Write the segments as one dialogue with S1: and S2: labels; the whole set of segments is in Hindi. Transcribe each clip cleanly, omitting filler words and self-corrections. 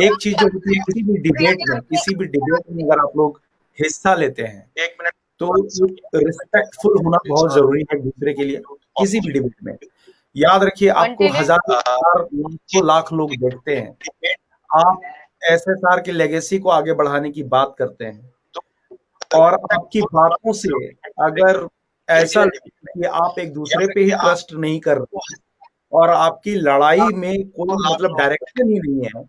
S1: एक चीज जो होती है किसी भी डिबेट में अगर आप लोग हिस्सा लेते हैं तो रिस्पेक्टफुल होना बहुत जरूरी है एक दूसरे के लिए, किसी भी डिबेट में। याद रखिए, आपको हजारों लाखों लाख लोग देखते हैं, आप एसएसआर की लेगेसी को आगे बढ़ाने की बात करते हैं, और आपकी बातों से अगर ऐसा लगे कि आप एक दूसरे पे ही ट्रस्ट नहीं कर रहे और आपकी लड़ाई में कोई मतलब डायरेक्शन ही नहीं है,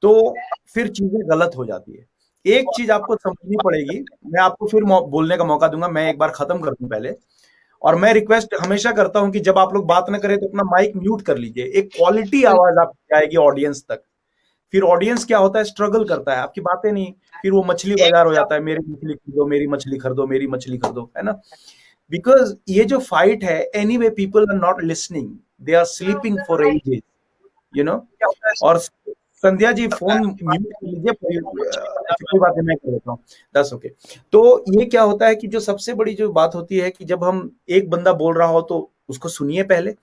S1: तो फिर चीजें गलत हो जाती है। एक चीज आपको समझनी पड़ेगी, मैं आपको फिर बोलने का मौका दूंगा, मैं एक बार खत्म कर दूं पहले। और मैं रिक्वेस्ट हमेशा करता हूं कि जब आप लोग बात ना करें तो अपना माइक म्यूट कर लीजिए, एक क्वालिटी आवाज आपकी आएगी ऑडियंस तक। फिर ऑडियंस क्या होता है, स्ट्रगल करता है, आपकी बातें नहीं, फिर वो मछली बाजार हो जाता है, मेरी मछली खरीदो, मेरी मछली खरीदो, मेरी मछली खरीदो, है ना। बिकॉज ये जो फाइट है, anyway people are not listening, they are sleeping for ages, you know. और संध्या जी फोन म्यूट कर लीजिए, कोई बात नहीं, मैं कर देता हूँ, दस ओके। तो ये क्या होता है कि जो सबसे बड़ी जो बात होती है कि जब हम एक बंदा बोल रहा हो तो उसको सुनिए पहले।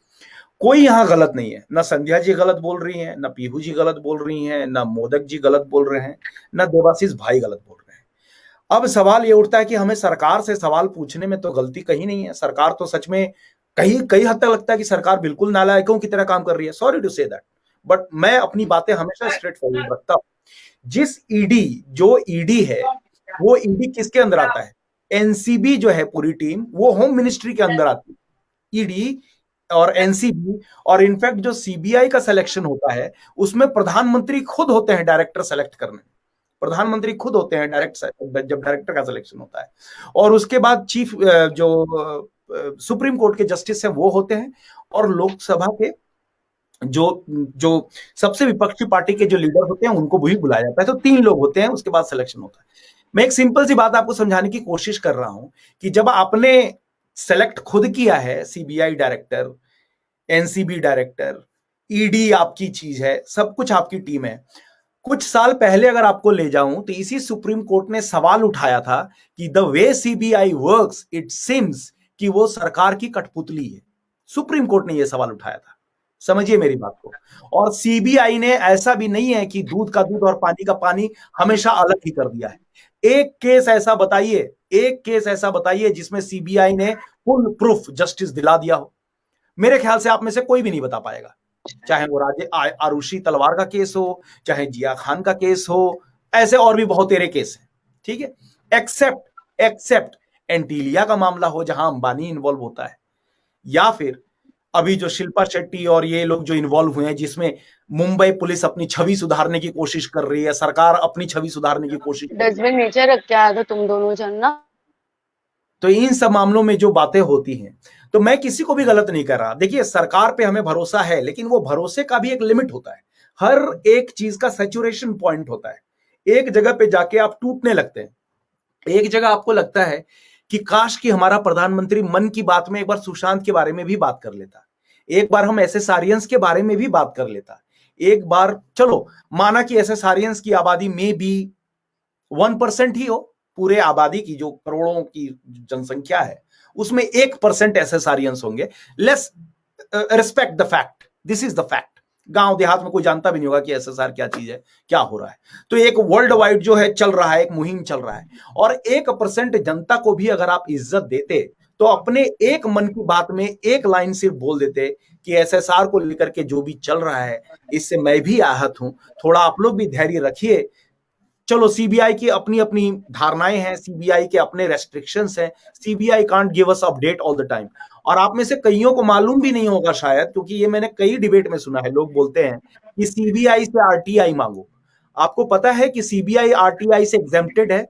S1: कोई यहाँ गलत नहीं है, ना संध्या जी गलत बोल रही हैं, ना पीहू जी गलत बोल रही हैं, ना मोदक जी गलत बोल रहे हैं, ना देवाशीष भाई गलत बोल रहे हैं। अब सवाल ये उठता है कि हमें सरकार से सवाल पूछने में तो गलती कहीं नहीं है। सरकार तो सच में कहीं कई हद तक लगता है कि सरकार बिल्कुल नालायकों की तरह काम कर रही है, sorry to say that, but मैं अपनी बातें हमेशा स्ट्रेट फॉरवर्ड रखता हूं। जिस जो ईडी है, वो ईडी किसके अंदर आता है? एनसीबी जो है पूरी टीम, वो होम मिनिस्ट्री के अंदर आती है। ईडी और एनसीबी, और इनफैक्ट जो सीबीआई का सिलेक्शन होता है उसमें प्रधानमंत्री खुद होते हैं डायरेक्टर सेलेक्ट करने, प्रधानमंत्री खुद होते हैं डायरेक्ट जब डायरेक्टर का सिलेक्शन होता है। और उसके बाद चीफ जो सुप्रीम कोर्ट के जस्टिस हैं वो होते हैं, और लोकसभा के जो जो सबसे विपक्षी पार्टी के जो लीडर होते हैं उनको भी बुलाया जाता है। तो 3 लोग होते हैं, उसके बाद सिलेक्शन होता है। मैं एक सिंपल सी बात आपको समझाने की कोशिश कर रहा हूं कि जब आपने सेलेक्ट खुद किया है CBI director, NCB director, ED आपकी चीज है, सब कुछ आपकी टीम है। कुछ साल पहले अगर आपको ले जाऊं तो इसी सुप्रीम कोर्ट ने सवाल उठाया था कि the way CBI works it seems कि वो सरकार की कठपुतली है। सुप्रीम कोर्ट ने यह सवाल उठाया था, समझिए मेरी बात को। और सीबीआई ने ऐसा भी नहीं है कि दूध का दूध और पानी का पानी हमेशा अलग ही कर दिया है। एक केस ऐसा बताइए जिसमें सीबीआई ने फुल प्रूफ जस्टिस दिला दिया हो। मेरे ख्याल से आप में से कोई भी नहीं बता पाएगा, चाहे वो राजे आरुषि तलवार का केस हो, चाहे जिया खान का केस हो, ऐसे और भी बहुत तेरे केस हैं, ठीक है। एक्सेप्ट एंटीलिया का मामला हो जहां अंबानी इन्वॉल्व होता है, या फिर अभी जो शिल्पा शेट्टी और ये लोग जो इन्वॉल्व हुए हैं, जिसमें मुंबई पुलिस अपनी छवि सुधारने की कोशिश कर रही है, सरकार अपनी छवि सुधारने की कोशिश कर रही है।
S2: डस्टबिन नीचे रख के आया था तुम दोनों जन ना।
S1: तो इन सब मामलों में जो बातें होती हैं, तो मैं किसी को भी गलत नहीं कर रहा। देखिए, सरकार पे हमें भरोसा है, लेकिन वो भरोसे का भी एक लिमिट होता है। हर एक चीज का सैचुरेशन पॉइंट होता है। एक जगह पे जाके आप टूटने लगते हैं, एक जगह आपको लगता है कि काश कि हमारा प्रधानमंत्री मन की बात में एक बार सुशांत के बारे में भी बात कर लेता, एक बार हम एसएसआरियंस के बारे में भी बात कर लेता, एक बार चलो माना कि एसएसआरियंस की आबादी में भी 1% ही हो, पूरे आबादी की जो करोड़ों की जनसंख्या है उसमें 1% एसएसआरियंस होंगे। Let's respect the fact, this is the fact. गांव देहात में कोई जानता भी नहीं होगा कि एसएसआर क्या चीज है, क्या हो रहा है। तो एक वर्ल्ड वाइड जो है चल रहा है, एक मुहिम चल रहा है, और 1% जनता को भी अगर आप इज्जत देते तो अपने एक मन की बात में एक लाइन सिर्फ बोल देते कि एसएसआर को लेकर के जो भी चल रहा है इससे मैं भी आहत हूं, थोड़ा आप लोग भी धैर्य रखिए। चलो, सीबीआई की अपनी अपनी धारणाएं हैं, सीबीआई के अपने रेस्ट्रिक्शंस हैं, CBI can't give us update all the time. और आप में से कईयों को मालूम भी नहीं होगा शायद, क्योंकि ये मैंने कई डिबेट में सुना है, लोग बोलते हैं कि सीबीआई से आरटीआई मांगो। आपको पता है कि सीबीआई आरटीआई से एग्जेम्प्टेड है?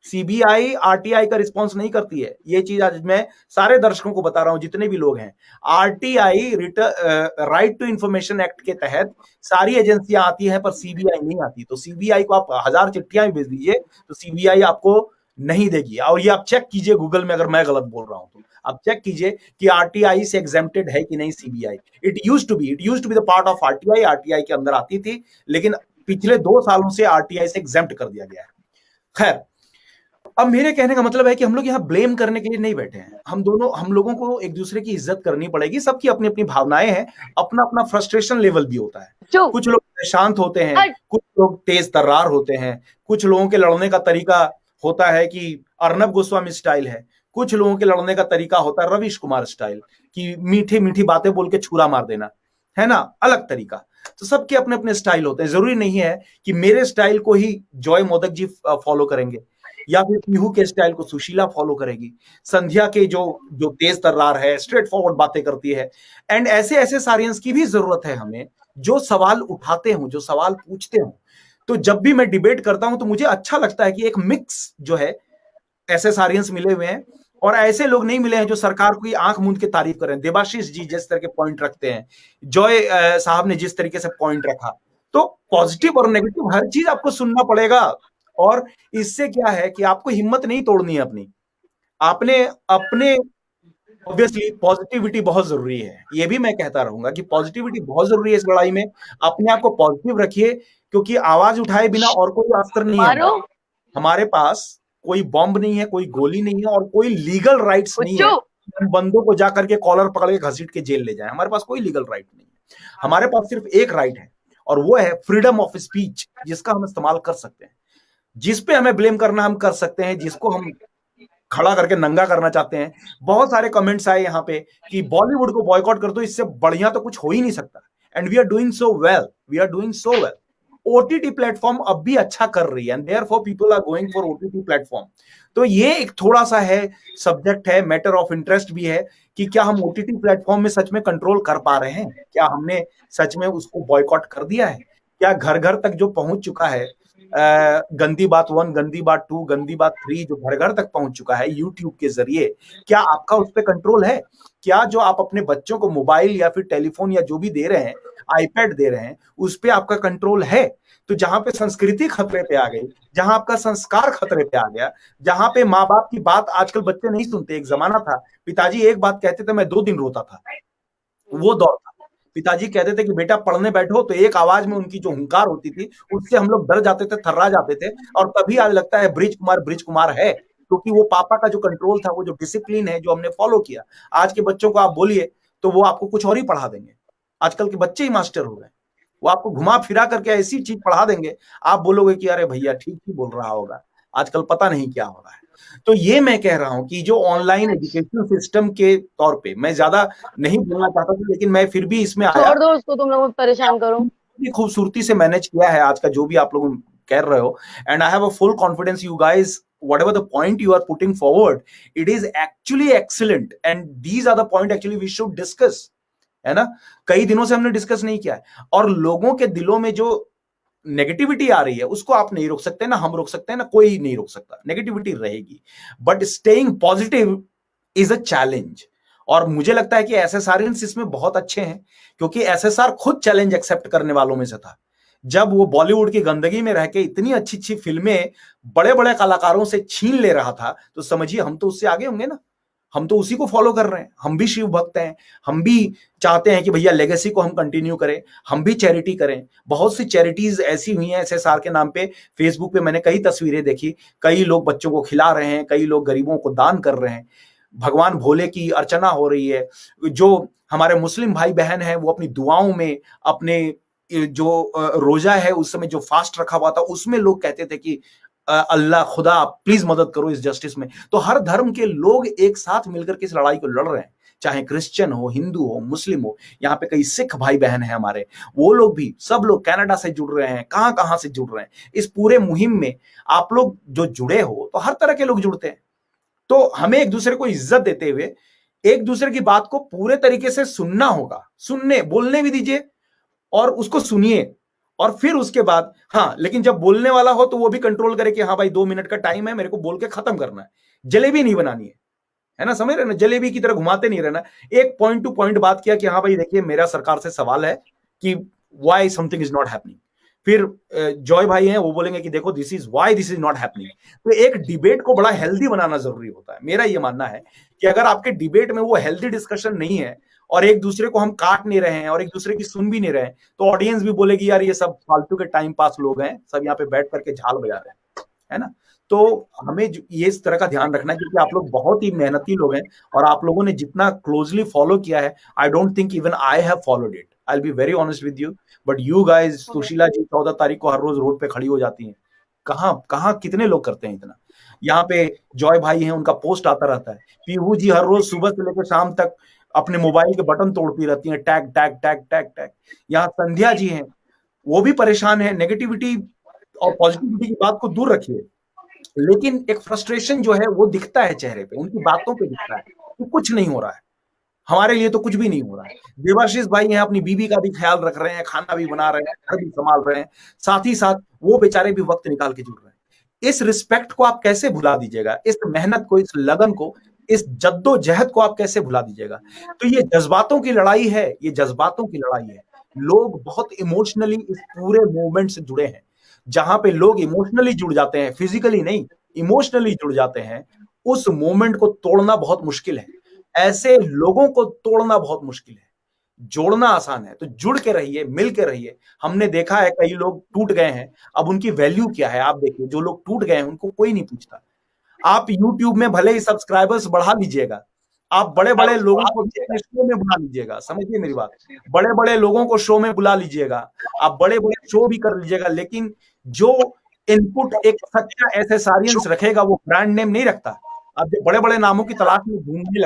S1: सीबीआई आरटीआई का रिस्पॉन्स नहीं करती है। ये चीज आज मैं सारे दर्शकों को बता रहा हूं, जितने भी लोग हैं। RTI right to information act के तहत सारी एजेंसियां आती हैं, पर सीबीआई नहीं आती। तो सीबीआई को आप 1000 चिट्ठियां भी भेज दीजिए तो सीबीआई आपको नहीं देगी। और ये आप चेक कीजिए गूगल में, अगर मैं गलत बोल रहा हूं तो आप चेक कीजिए कि आरटीआई से एग्जेम्प्टेड है कि नहीं CBI. It used to be the part of RTI, RTI के अंदर आती थी, लेकिन पिछले 2 सालों से आरटीआई से एग्जेम्प्ट कर दिया गया है। खैर, अब मेरे कहने का मतलब है कि हम लोग यहाँ ब्लेम करने के लिए नहीं बैठे हैं। हम लोगों को एक दूसरे की इज्जत करनी पड़ेगी। सबकी अपनी अपनी भावनाएं हैं, अपना अपना फ्रस्ट्रेशन लेवल भी होता है। कुछ लोग शांत होते हैं,
S2: हट।
S1: कुछ लोग तेज तर्रार होते हैं, कुछ लोगों के लड़ने का तरीका होता है कि अर्नब गोस्वामी स्टाइल है, कुछ लोगों के लड़ने का तरीका होता है रवीश कुमार स्टाइल, कि मीठी मीठी बातें बोल के छुरा मार देना, है ना, अलग तरीका। तो सबके अपने अपने स्टाइल होते हैं। जरूरी नहीं है कि मेरे स्टाइल को ही जॉय मोदक जी फॉलो करेंगे, या फिर पीहू के स्टाइल को सुशीला फॉलो करेगी, संध्या के जो जो तेज तर्रार है, स्ट्रेट फॉरवर्ड बातें करती है, एंड ऐसे ऐसे सारियंस की भी जरूरत है हमें, जो सवाल उठाते हो, जो सवाल पूछते हो। तो जब भी मैं डिबेट करता हूं तो मुझे अच्छा लगता है कि एक मिक्स जो है, ऐसे सारियंस मिले हुए हैं, और ऐसे लोग नहीं मिले हैं जो सरकार की आंख मूंद के तारीफ करें। देबाशीष जी जिस तरह के पॉइंट रखते हैं, जॉय साहब ने जिस तरीके से पॉइंट रखा, तो पॉजिटिव और नेगेटिव हर चीज आपको सुनना पड़ेगा। और इससे क्या है कि आपको हिम्मत नहीं तोड़नी है अपनी, आपने अपने, ऑब्वियसली पॉजिटिविटी बहुत जरूरी है, ये भी मैं कहता रहूंगा कि पॉजिटिविटी बहुत जरूरी है इस लड़ाई में। अपने आप को पॉजिटिव रखिए, क्योंकि आवाज उठाए बिना और कोई अस्त्र नहीं है
S2: मारो।
S1: हमारे पास। कोई बॉम्ब नहीं है, कोई गोली नहीं है, और कोई लीगल राइट्स नहीं है
S2: बुच्चू।
S1: हम बंदों को जाकर के कॉलर पकड़ के घसीट के जेल ले जाए। हमारे पास कोई लीगल राइट नहीं है, हमारे पास सिर्फ एक राइट है, और वो है फ्रीडम ऑफ स्पीच, जिसका हम इस्तेमाल कर सकते हैं। जिस पे हमें ब्लेम करना हम कर सकते हैं, जिसको हम खड़ा करके नंगा करना चाहते हैं। बहुत सारे कमेंट्स आए यहाँ पे कि बॉलीवुड को बॉयकॉट कर दो, इससे बढ़िया तो कुछ हो ही नहीं सकता, and we are doing so well, we are doing so well. OTT platform अब भी अच्छा कर रही है, and therefore people are going for OTT platform. तो ये एक थोड़ा सा है, सब्जेक्ट है, मैटर ऑफ इंटरेस्ट भी है, कि क्या हम ओटीटी प्लेटफॉर्म में सच में कंट्रोल कर पा रहे हैं, क्या हमने सच में उसको बॉयकॉट कर दिया है, क्या घर घर तक जो पहुंच चुका है, गंदी बात 1, गंदी बात 2, गंदी बात 3, जो घर घर तक पहुंच चुका है यूट्यूब के जरिए, क्या आपका उस पर कंट्रोल है? क्या जो आप अपने बच्चों को मोबाइल या फिर टेलीफोन या जो भी दे रहे हैं, आईपैड दे रहे हैं, उस पर आपका कंट्रोल है? तो जहां पे संस्कृति खतरे पे आ गई, जहां आपका संस्कार खतरे पे आ गया, जहां पे माँ बाप की बात आजकल बच्चे नहीं सुनते। एक जमाना था, पिताजी एक बात कहते थे, मैं 2 दिन रोता था, वो दौर था। पिताजी कहते थे कि बेटा पढ़ने बैठो, तो एक आवाज में उनकी जो हुंकार होती थी, उससे हम लोग डर जाते थे, थर्रा जाते थे, और तभी आज लगता है ब्रिज कुमार है, क्योंकि वो पापा का जो कंट्रोल था, वो जो डिसिप्लिन है, जो हमने फॉलो किया। आज के बच्चों को आप बोलिए तो वो आपको कुछ और ही पढ़ा देंगे। आजकल के बच्चे ही मास्टर हो गए, वो आपको घुमा फिरा करके ऐसी चीज पढ़ा देंगे, आप बोलोगे कि अरे भैया ठीक ही बोल रहा होगा, आजकल पता नहीं क्या हो रहा है। तो ये मैं कह रहा हूं कि जो ऑनलाइन एजुकेशन सिस्टम के तौर पे, मैं ज्यादा नहीं बोलना चाहता था, लेकिन मैं फिर भी इसमें आया।
S2: छोड़ दो उसको, तुम लोग परेशान करो।
S1: खूबसूरती से मैनेज किया है आज का जो भी आप लोग कह रहे हो, and I have a full confidence you guys, whatever the point you are putting forward, it is actually excellent, and these are the point actually we should discuss, है ना। कई दिनों से हमने डिस्कस नहीं किया है, और लोगों के दिलों में जो नेगेटिविटी आ रही है, उसको आप नहीं रोक सकते, ना हम रोक सकते हैं, ना कोई नहीं रोक सकता। नेगेटिविटी रहेगी, but staying positive is a challenge. और मुझे लगता है कि एसएसआर इसमें बहुत अच्छे हैं, क्योंकि एसएसआर खुद चैलेंज एक्सेप्ट करने वालों में से था। जब वो बॉलीवुड की गंदगी में रह के इतनी अच्छी अच्छी फिल्में बड़े बड़े कलाकारों से छीन ले रहा था, तो समझिए हम तो उससे आगे होंगे ना, हम तो उसी को फॉलो कर रहे हैं, हम भी शिव भक्त हैं, हम भी चाहते हैं कि भैया लेगेसी को हम कंटिन्यू करें, हम भी चैरिटी करें। बहुत सी चैरिटीज ऐसी हुई हैं एसएसआर के नाम पे, फेसबुक पे मैंने कई तस्वीरें देखी, कई लोग बच्चों को खिला रहे हैं, कई लोग गरीबों को दान कर रहे हैं, भगवान भोले की अर्चना हो रही है। जो हमारे मुस्लिम भाई बहन हैं, वो अपनी दुआओं में, अपने जो रोजा है उस समय जो फास्ट रखा हुआ था, उसमें लोग कहते थे कि अल्लाह खुदा प्लीज मदद करो इस जस्टिस में। तो हर धर्म के लोग एक साथ मिलकर के इस लड़ाई को लड़ रहे हैं, चाहे क्रिश्चियन हो, हिंदू हो, मुस्लिम हो। यहाँ पे कई सिख भाई बहन हैं हमारे, वो लोग भी, सब लोग कनाडा से जुड़ रहे हैं, कहां कहां से जुड़ रहे हैं। इस पूरे मुहिम में आप लोग जो जुड़े हो, तो हर तरह के लोग जुड़ते हैं। तो हमें एक दूसरे को इज्जत देते हुए एक दूसरे की बात को पूरे तरीके से सुनना होगा, सुनने बोलने भी दीजिए और उसको सुनिए, और फिर उसके बाद हाँ, लेकिन जब बोलने वाला हो तो वो भी कंट्रोल करे कि हाँ भाई 2 मिनट का टाइम है, मेरे को बोल के खत्म करना है, जलेबी नहीं बनानी है ना, समझ रहे ना, जलेबी की तरह घुमाते नहीं रहना। एक पॉइंट टू पॉइंट बात किया कि हाँ भाई देखिए मेरा सरकार से सवाल है कि why something is not happening. फिर जॉय भाई हैं, वो बोलेंगे कि देखो this is why this is not happening. तो एक डिबेट को बड़ा हेल्दी बनाना जरूरी होता है। मेरा ये मानना है कि अगर आपके डिबेट में वो हेल्दी डिस्कशन नहीं है, और एक दूसरे को हम काट नहीं रहे हैं, और एक दूसरे की सुन भी नहीं रहे हैं, तो ऑडियंस भी बोलेगी यार ये सब फालतू के टाइम पास लोग हैं, सब यहाँ पे बैठ करके झाल बजा रहे हैं, है ना। तो हमें ये इस तरह का ध्यान रखना है, क्योंकि आप लोग बहुत ही मेहनती लोग हैं, और आप लोगों ने जितना क्लोजली फॉलो किया है, I don't think even I have followed it. I will be very honest with you, but you guys, Sushila ji 14 तारीख को हर रोज रोड पे खड़ी हो जाती हैं। कहाँ कहाँ कितने लोग करते हैं इतना? यहाँ पे जॉय भाई हैं, उनका पोस्ट आता रहता है। पीहू जी हर रोज सुबह से लेकर शाम तक अपने मोबाइल के बटन तोड़ती रहती हैं, tag tag tag tag tag. यहाँ संध्या जी हैं, वो भी परेशान है। नेगेटिविटी और पॉजिटिविटी की बात को दूर रखिए, लेकिन एक फ्रस्ट्रेशन जो है वो दिखता है चेहरे पे, उनकी बातों पे दिखता है कि कुछ नहीं हो रहा है, हमारे लिए तो कुछ भी नहीं हो रहा है। देवाशीष भाई हैं, अपनी बीवी का भी ख्याल रख रहे हैं, खाना भी बना रहे हैं, घर भी संभाल रहे हैं, साथ ही साथ वो बेचारे भी वक्त निकाल के जुड़ रहे हैं। इस रिस्पेक्ट को आप कैसे भुला दीजिएगा? इस मेहनत को, इस लगन को, इस जद्दोजहद को आप कैसे भुला दीजिएगा? तो ये जज्बातों की लड़ाई है, ये जज्बातों की लड़ाई है। लोग बहुत इमोशनली इस पूरे मूवमेंट से जुड़े हैं। जहां पे लोग इमोशनली जुड़ जाते हैं, फिजिकली नहीं, इमोशनली जुड़ जाते हैं, उस मोमेंट को तोड़ना बहुत मुश्किल है। ऐसे लोगों को तोड़ना बहुत मुश्किल है, जोड़ना आसान है। तो जुड़ के रहिए, मिल के रहिए। हमने देखा है कई लोग टूट गए हैं, अब उनकी वैल्यू क्या है आप देखिए। जो लोग टूट गए हैं उनको कोई नहीं पूछता। आप YouTube में भले ही सब्सक्राइबर्स बढ़ा लीजिएगा, आप बड़े-बड़े लोगों को भी अपने शो में बुला लीजिएगा, समझिए मेरी बात। बड़े-बड़े लोगों को शो में बुला लीजिएगा, आप बड़े-बड़े शो भी कर लीजिएगा, लेकिन जो इनपुट एक सच्चा एसेसारियंस रखेगा वो ब्रांड नेम नहीं रखता। आप जो बड़े-बड़े नामों की तलाश में ढूंढने लगते